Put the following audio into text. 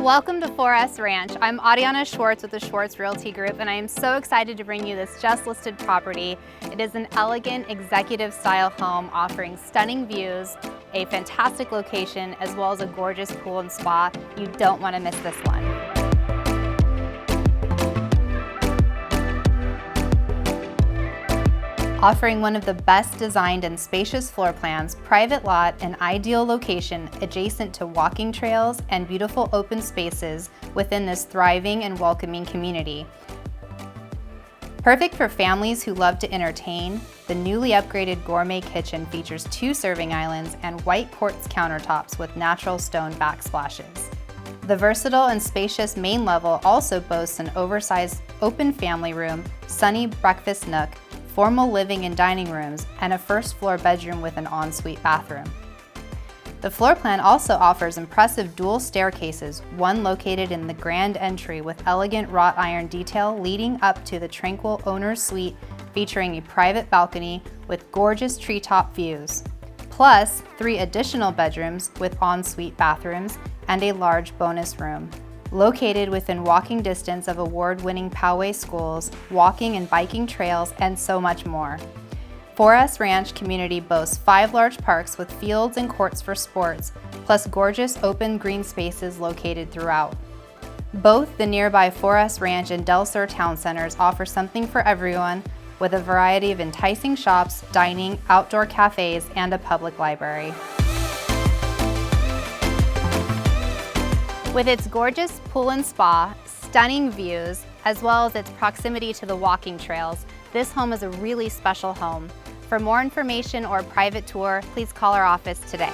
Welcome to 4S Ranch. I'm Adiana Schwartz with the Schwartz Realty Group, and I am so excited to bring you this just listed property. It is an elegant executive style home offering stunning views, a fantastic location, as well as a gorgeous pool and spa. You don't want to miss this one. Offering one of the best designed and spacious floor plans, private lot, and ideal location adjacent to walking trails and beautiful open spaces within this thriving and welcoming community. Perfect for families who love to entertain, the newly upgraded gourmet kitchen features 2 serving islands and white quartz countertops with natural stone backsplashes. The versatile and spacious main level also boasts an oversized open family room, sunny breakfast nook, formal living and dining rooms, and a first-floor bedroom with an ensuite bathroom. The floor plan also offers impressive dual staircases, one located in the grand entry with elegant wrought iron detail leading up to the tranquil owner's suite featuring a private balcony with gorgeous treetop views, plus 3 additional bedrooms with ensuite bathrooms and a large bonus room. Located within walking distance of award-winning Poway schools, walking and biking trails, and so much more. 4S Ranch community boasts 5 large parks with fields and courts for sports, plus gorgeous open green spaces located throughout. Both the nearby 4S Ranch and Del Sur town centers offer something for everyone with a variety of enticing shops, dining, outdoor cafes, and a public library. With its gorgeous pool and spa, stunning views, as well as its proximity to the walking trails, this home is a really special home. For more information or a private tour, please call our office today.